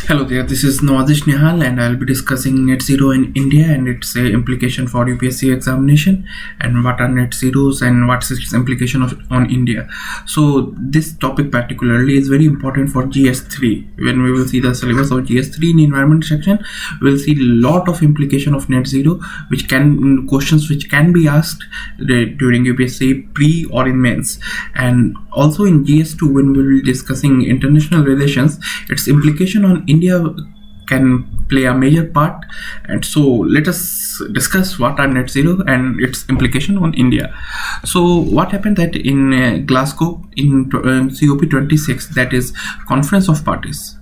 Hello there, this is Nawazish Nihal and I'll be discussing net zero in India and its implication for UPSC examination and what are net zeros and what's its implication on India. So this topic particularly is very important for GS3. When we will see the syllabus of GS3 in environment section, we'll see a lot of implication of net zero questions which can be asked during UPSC pre or in mains. And also in GS2 when we will be discussing international relations, its implication on India can play a major part. And so let us discuss what are net zero and its implication on India. So what happened that in Glasgow in COP26, that is Conference of Parties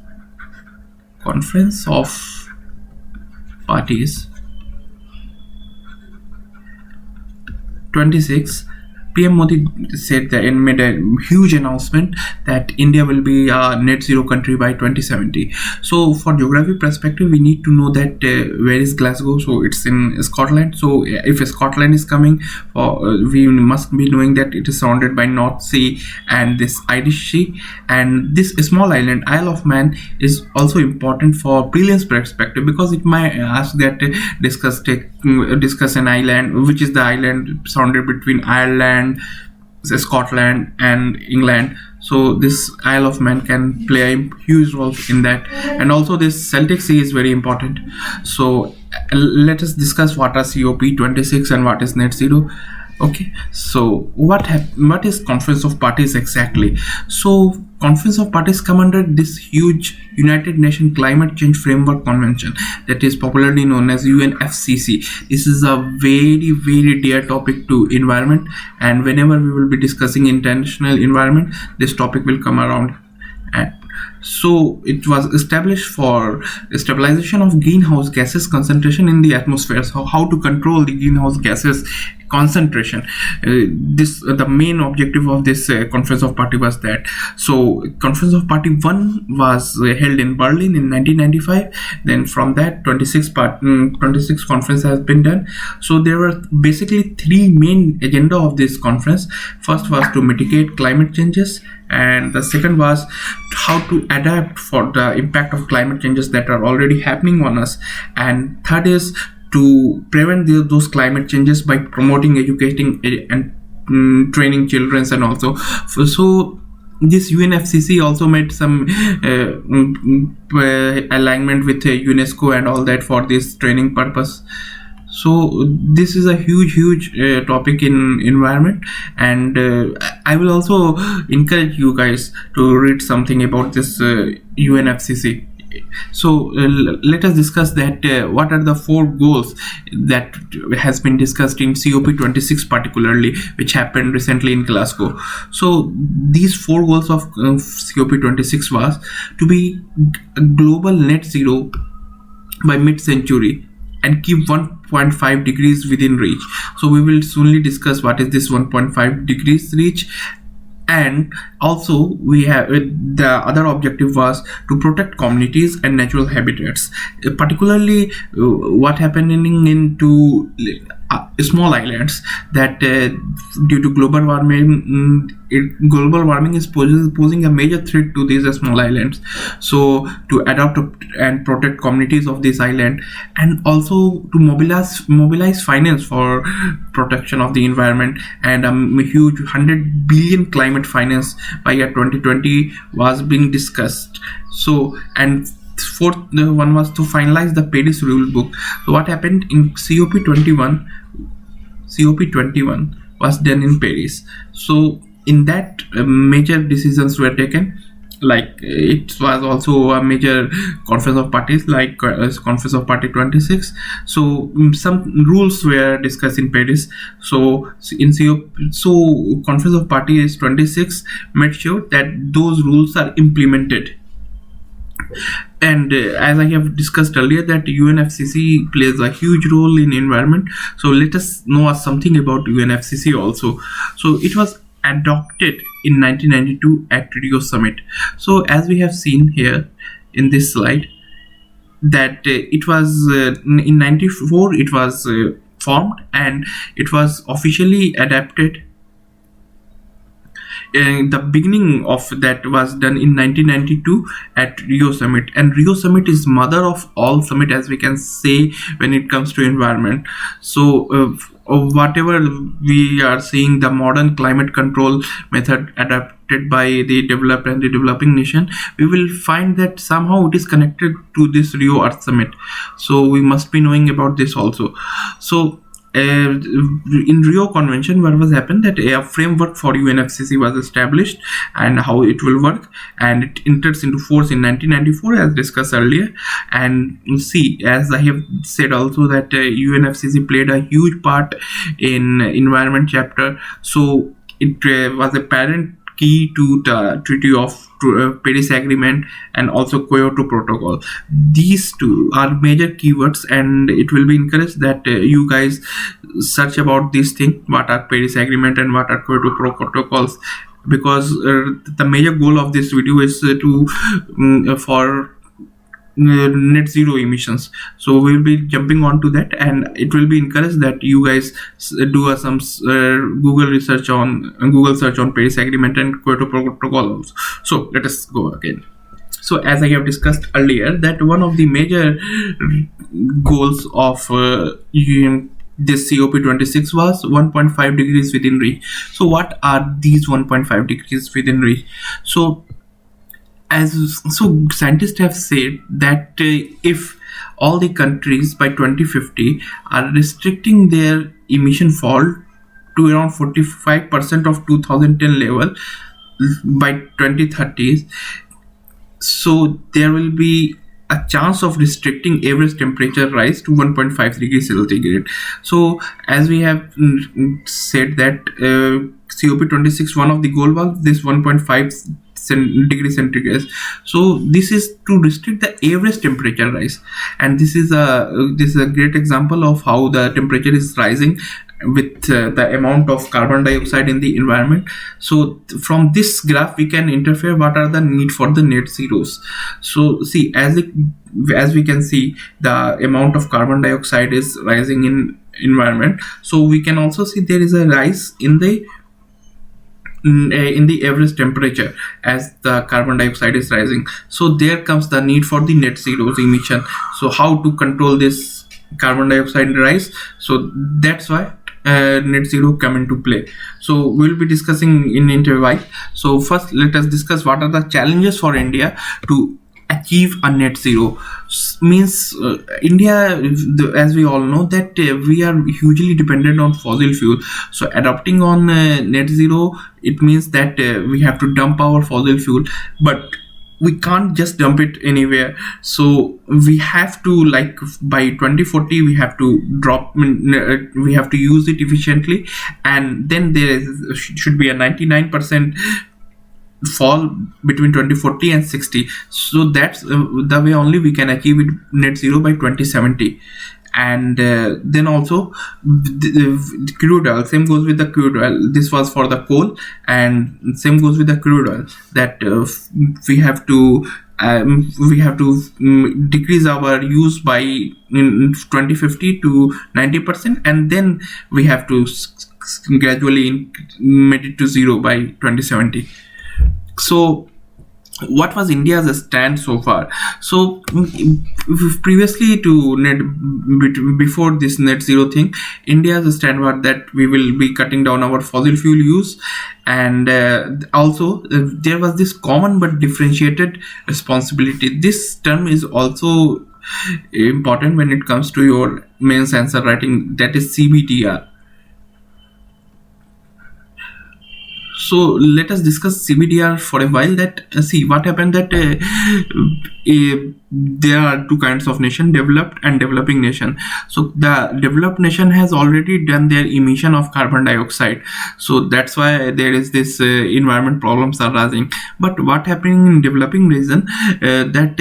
26, PM Modi said that and made a huge announcement that India will be a net zero country by 2070. So for geography perspective, we need to know that where is Glasgow. So it's in Scotland. So if Scotland is coming, we must be knowing that it is surrounded by North Sea and this Irish Sea. And this small island, Isle of Man, is also important for prelims perspective because it might ask that discuss an island, which is the island surrounded between Ireland, Scotland and England. So this Isle of Man can play a huge role in that. And also this Celtic Sea is very important. So let us discuss what are COP26 and what is net zero. Okay, so what is Conference of Parties exactly? So Conference of Parties come under this huge United Nations Climate Change Framework Convention that is popularly known as UNFCCC. This is a very dear topic to environment, and whenever we will be discussing international environment, this topic will come around. And so it was established for stabilization of greenhouse gases concentration in the atmosphere. So how to control the greenhouse gases concentration. The main objective of this Conference of Party was that. So Conference of Party 1 was held in Berlin in 1995. Then from that 26 conference has been done. So there were basically three main agenda of this conference. First was to mitigate climate changes, and the second was how to adapt for the impact of climate changes that are already happening on us, and third is to prevent those climate changes by promoting, educating and training children. And also so this UNFCCC also made some alignment with UNESCO and all that for this training purpose. So this is a huge topic in environment, and I will also encourage you guys to read something about this UNFCCC. So let us discuss that what are the four goals that has been discussed in COP26 particularly, which happened recently in Glasgow. So these four goals of COP26 was to be a global net zero by mid-century and keep 1.5 degrees within reach. So we will soonly discuss what is this 1.5 degrees reach. And also we have the other objective was to protect communities and natural habitats, particularly what happening into small islands that due to global warming, global warming is posing a major threat to these small islands. So to adapt and protect communities of this island, and also to mobilize finance for protection of the environment, and a huge 100 billion climate finance by year 2020 was being discussed. So and fourth one was to finalize the Paris rule book. So what happened in COP21 was done in Paris. So in that major decisions were taken, like it was also a major conference of parties like Conference of Party 26. So some rules were discussed in Paris. So in Conference of Parties 26 made sure that those rules are implemented. And as I have discussed earlier, that UNFCCC plays a huge role in environment. So let us know something about UNFCCC also. So it was adopted in 1992 at Rio Summit. So as we have seen here in this slide, that it was in 94 it was formed, and it was officially adapted the beginning of that was done in 1992 at Rio Summit, and Rio Summit is mother of all summit, as we can say, when it comes to environment. So whatever we are seeing, the modern climate control method adapted by the developed and the developing nation, we will find that somehow it is connected to this Rio Earth Summit. So we must be knowing about this also. So in Rio Convention, what was happened, that a framework for UNFCCC was established and how it will work, and it enters into force in 1994, as discussed earlier. And see, as I have said also, that UNFCCC played a huge part in environment chapter. So it was a parent key to the Treaty of Paris Agreement and also Kyoto Protocol. These two are major keywords, and it will be encouraged that you guys search about these things, what are Paris Agreement and what are Kyoto Protocols, because the major goal of this video is to for net zero emissions. So we will be jumping on to that, and it will be encouraged that you guys do some Google search on Paris Agreement and Kyoto Protocol also. So let us go again. So as I have discussed earlier, that one of the major goals of this COP26 was 1.5 degrees within reach. So what are these 1.5 degrees within reach? So scientists have said that if all the countries by 2050 are restricting their emission fall to around 45% of 2010 level by 2030, so there will be a chance of restricting average temperature rise to 1.5 degrees centigrade. So as we have said that COP26, one of the goal was this 1.5 degree centigrade. So this is to restrict the average temperature rise, and this is a great example of how the temperature is rising with the amount of carbon dioxide in the environment. So from this graph we can interfere what are the need for the net zeros. So see, as we can see, the amount of carbon dioxide is rising in environment. So we can also see there is a rise in the average temperature as the carbon dioxide is rising. So there comes the need for the net zeros emission. So how to control this carbon dioxide rise? So that's why net zero come into play. So we'll be discussing in interview. So first let us discuss what are the challenges for India to achieve a net zero. Means India, as we all know, that we are hugely dependent on fossil fuel. So adopting on net zero, it means that we have to dump our fossil fuel, but we can't just dump it anywhere. So we have to, like, by 2040 we have to we have to use it efficiently, and then there should be a 99% fall between 2040 and 60. So that's the way only we can achieve it net zero by 2070. And then also the crude oil, same goes with the crude oil. This was for the coal, and same goes with the crude oil, that we have to decrease our use by in 2050 to 90%, and then we have to gradually make it to zero by 2070. So what was India's stand so far? So previously before this net zero thing, India's stand was that we will be cutting down our fossil fuel use, and also there was this common but differentiated responsibility. This term is also important when it comes to your mains answer writing, that is CBTR. So let us discuss CBDR for a while. That see what happened, that there are two kinds of nation, developed and developing nation. So the developed nation has already done their emission of carbon dioxide, so that's why there is this environment problems are rising. But what happening in developing region, that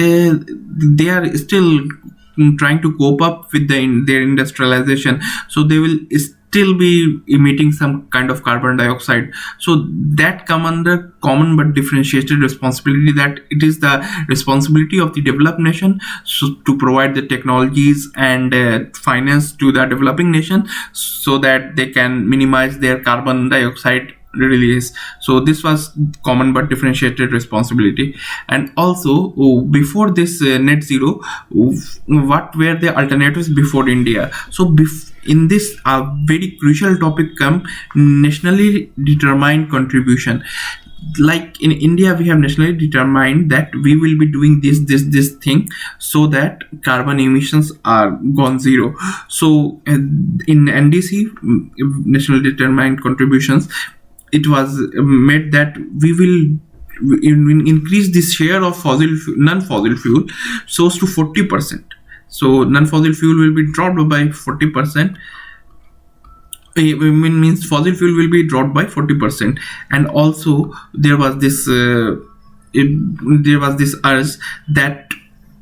they are still trying to cope up with their industrialization, so they will still be emitting some kind of carbon dioxide. So that come under common but differentiated responsibility, that it is the responsibility of the developed nation to provide the technologies and finance to the developing nation so that they can minimize their carbon dioxide release. So this was common but differentiated responsibility. And also, before this net zero, what were the alternatives before India? So in this very crucial topic come nationally determined contribution. Like in India, we have nationally determined that we will be doing this thing so that carbon emissions are gone zero. So in NDC, national determined contributions, it was made that we will increase this share of non-fossil fuel source to 40%. So non-fossil fuel will be dropped by 40%. Means fossil fuel will be dropped by 40%. And also there was this urge that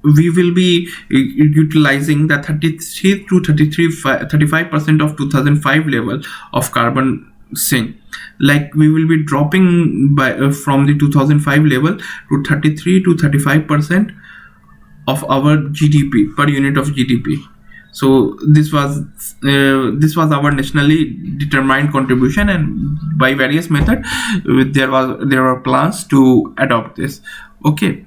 we will be utilizing the 33 to 35% of 2005 level of carbon sink. Like we will be dropping by from the 2005 level to 33 to 35% of our GDP, per unit of GDP. So this was our nationally determined contribution, and by various method there were plans to adopt this. Okay.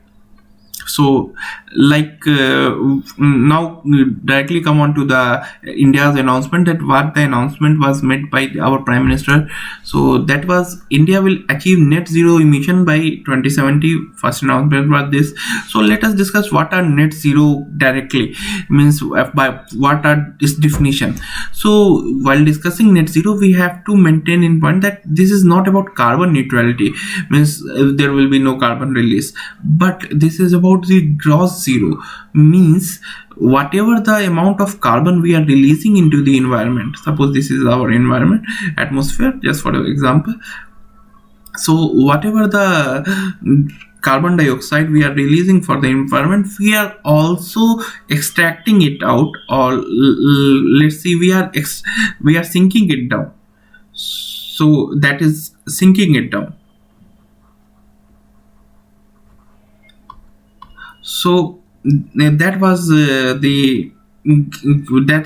So like now directly come on to the India's announcement, that what the announcement was made by our Prime Minister. So that was India will achieve net zero emission by 2070. First announcement was this. So let us discuss what are net zero directly, means by what are its definition. So while discussing net zero, we have to maintain in mind that this is not about carbon neutrality, means there will be no carbon release, but this is about the gross zero, means whatever the amount of carbon we are releasing into the environment. Suppose this is our environment, atmosphere, just for example. So whatever the carbon dioxide we are releasing for the environment, we are also extracting it out, or let's see, we are sinking it down. So that is sinking it down. So that was that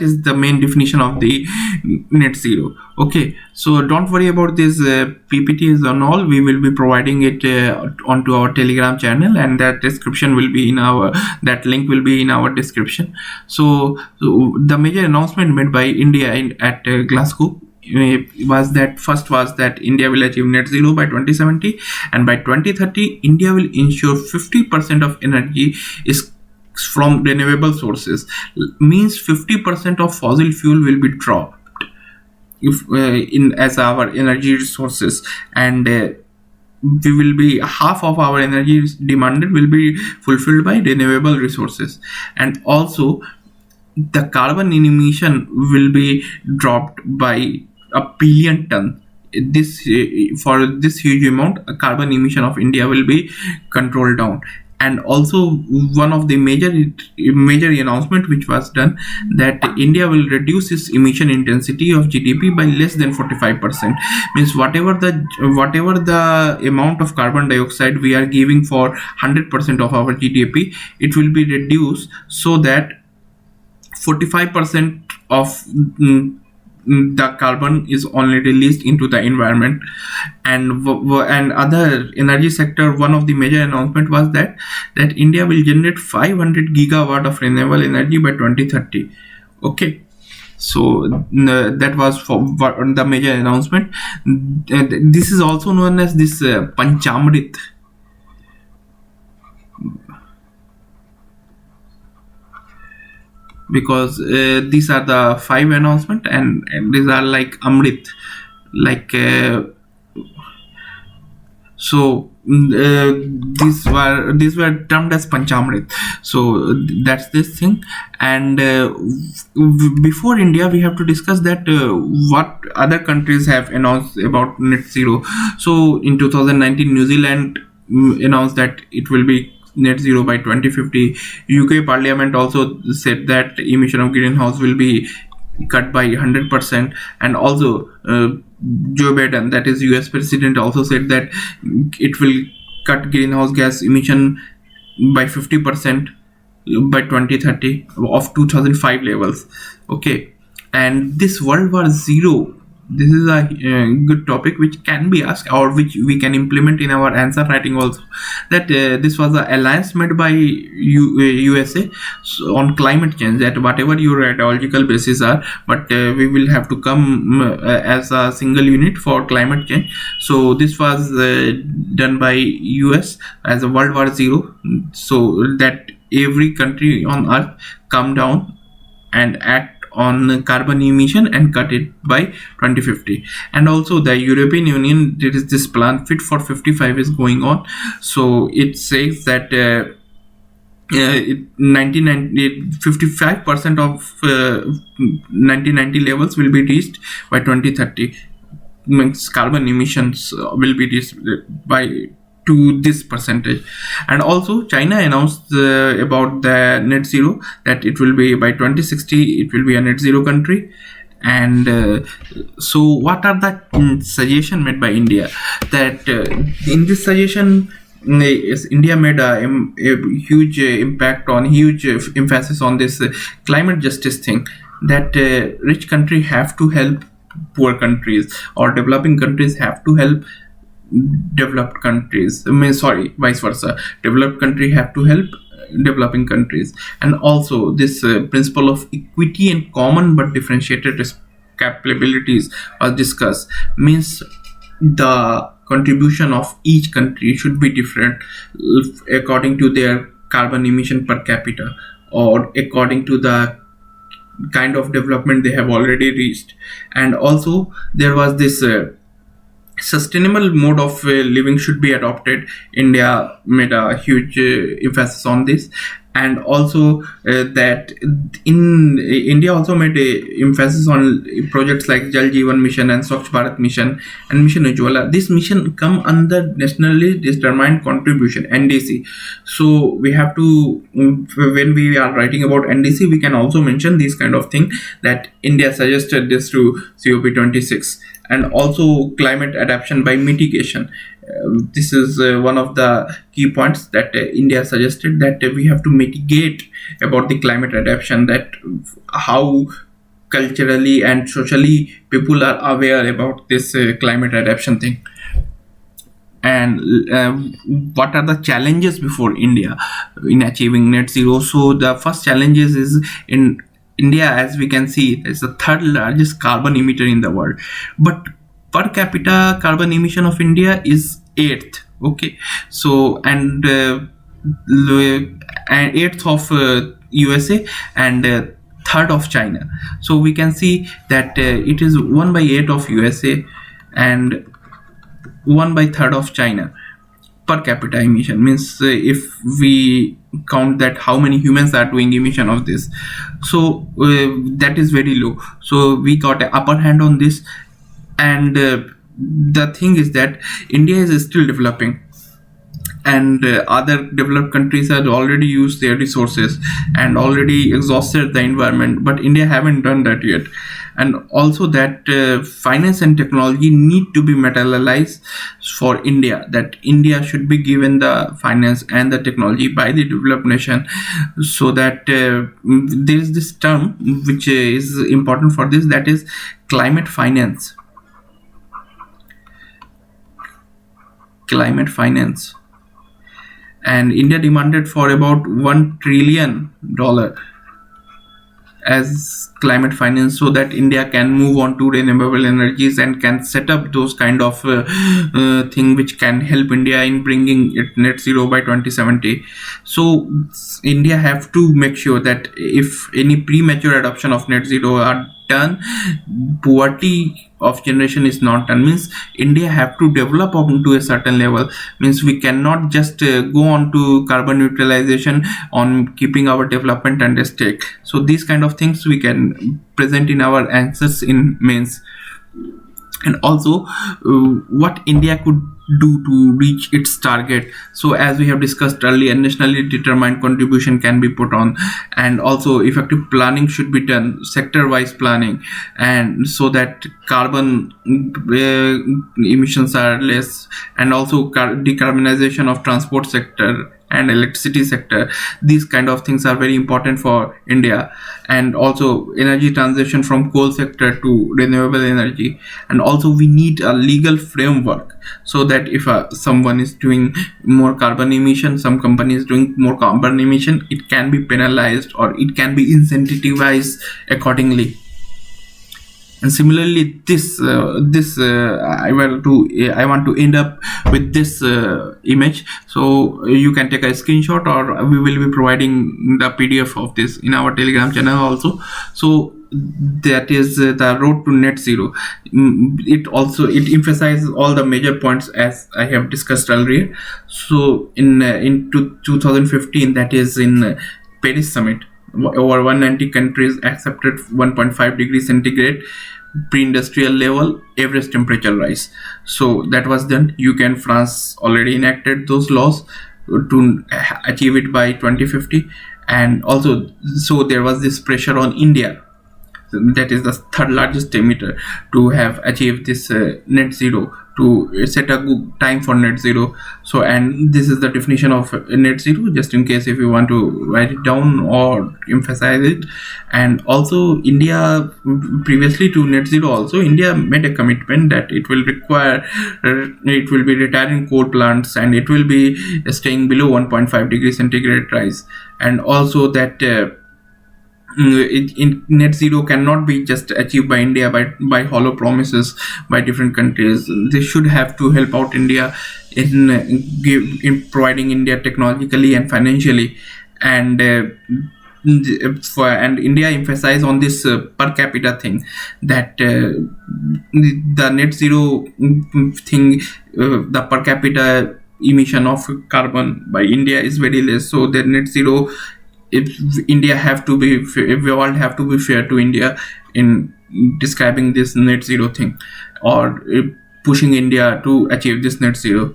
is the main definition of the net zero. Okay, so don't worry about this PPTs and all. We will be providing it onto our Telegram channel, and that description will be that link will be in our description. So the major announcement made by India at Glasgow was that India will achieve net zero by 2070, and by 2030 India will ensure 50% of energy is from renewable sources. Means 50% of fossil fuel will be dropped if in as our energy resources, and we will be half of our energy demanded will be fulfilled by renewable resources. And also the carbon emission will be dropped by a billion ton. This for this huge amount, carbon emission of India will be controlled down. And also one of the major announcement which was done, that India will reduce its emission intensity of GDP by less than 45%. Means whatever the amount of carbon dioxide we are giving for 100% of our GDP, it will be reduced so that 45% of the carbon is only released into the environment. And other energy sector, one of the major announcement was that India will generate 500 gigawatt of renewable energy by 2030. Okay, so that was for the major announcement. This is also known as this Panchamrit, because these are the 5 announcement, and these are like Amrit, like so these were termed as Panchamrit. So that's this thing. And before India, we have to discuss that what other countries have announced about net zero. So in 2019, New Zealand announced that it will be net zero by 2050. UK Parliament also said that emission of greenhouse will be cut by 100%. And also Joe Biden, that is US President, also said that it will cut greenhouse gas emission by 50% by 2030 of 2005 levels. Okay, and this World War Zero this is a good topic which can be asked or which we can implement in our answer writing also, that this was an alliance made by USA on climate change, that whatever your ideological bases are, but we will have to come as a single unit for climate change. So this was done by US as a World War Zero, so that every country on earth come down and act on carbon emission and cut it by 2050. And also the European Union, there is this plan Fit for 55 is going on. So it says that 55% of 1990 levels will be reached by 2030. Means carbon emissions will be reached by to this percentage. And also China announced about the net zero, that it will be by 2060 it will be a net zero country. And so what are the suggestion made by India, that in this suggestion India made a huge impact on huge emphasis on this climate justice thing, that rich country have to help poor countries, or developing countries have to help developed countries. I mean, sorry, vice versa. Developed country have to help developing countries. And also this principle of equity and common but differentiated capabilities was discussed. Means the contribution of each country should be different according to their carbon emission per capita, or according to the kind of development they have already reached. And also there was this sustainable mode of living should be adopted. India made a huge emphasis on this. And also that in India also made a emphasis on projects like Jal Jeevan Mission and Swachh Bharat Mission and Mission Ujjwala. This mission come under nationally determined contribution, NDC. So we have to, when we are writing about NDC, we can also mention this kind of thing, that India suggested this to COP26. And also climate adaptation by mitigation. This is one of the key points that India suggested, that we have to mitigate about the climate adaptation, that how culturally and socially people are aware about this climate adaptation thing. And what are the challenges before India in achieving net zero? So the first challenges is in India, as we can see, is the third largest carbon emitter in the world, but per capita carbon emission of India is eighth. Okay, so and eighth of USA, and third of China. So we can see that it is 1/8 of USA and 1/3 of China per capita emission. Means if we count that how many humans are doing emission of this, so that is very low. So we got an upper hand on this. And the thing is that India is still developing, and other developed countries have already used their resources and already exhausted the environment, but India haven't done that yet. And also that finance and technology need to be materialized for India, that India should be given the finance and the technology by the developed nation. So that there is this term which is important for this, that is climate finance. And India demanded for about $1 trillion as climate finance, so that India can move on to renewable energies and can set up those kind of thing which can help India in bringing it net zero by 2070. So India have to make sure that if any premature adoption of net zero are done, poverty of generation is not done. Means India have to develop up to a certain level. Means we cannot just go on to carbon neutralization on keeping our development under stake. So these kind of things we can present in our answers in mains. And also what India could do to reach its target. So as we have discussed earlier, nationally determined contribution can be put on, and also effective planning should be done, sector wise planning, and so that carbon emissions are less. And also decarbonization of transport sector and electricity sector. These kind of things are very important for India. And also energy transition from coal sector to renewable energy. And also we need a legal framework, so that if someone is doing more carbon emission, some company is doing more carbon emission, it can be penalized or it can be incentivized accordingly. And similarly, I want to end up with this image. So you can take a screenshot, or we will be providing the PDF of this in our Telegram channel also. So that is the road to net zero. It emphasizes all the major points as I have discussed earlier. So in 2015, that is in Paris summit, over 190 countries accepted 1.5 degrees centigrade pre-industrial level average temperature rise. So that was done. UK and France already enacted those laws to achieve it by 2050. And also, so there was this pressure on India, that is the third largest emitter, to have achieved this net zero, to set a good time for net zero. So, and this is the definition of net zero, just in case if you want to write it down or emphasize it. And also India, previously to net zero also, India made a commitment that it will be retiring coal plants, and it will be staying below 1.5 degrees centigrade rise. And also that net zero cannot be just achieved by India by hollow promises by different countries. They should have to help out India in providing India technologically and financially. And and India emphasize on this per capita thing, that the net zero thing, the per capita emission of carbon by India is very less. So the net zero, if the world have to be fair to India in describing this net zero thing, or pushing India to achieve this net zero.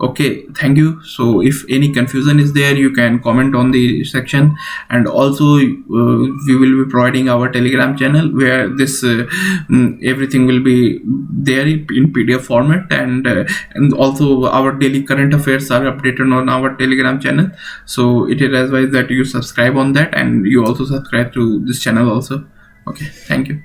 Okay, thank you. So if any confusion is there, you can comment on the section. And also we will be providing our Telegram channel, where this everything will be there in PDF format. And also our daily current affairs are updated on our Telegram channel. So it is advised that you subscribe on that, and you also subscribe to this channel also. Okay, thank you.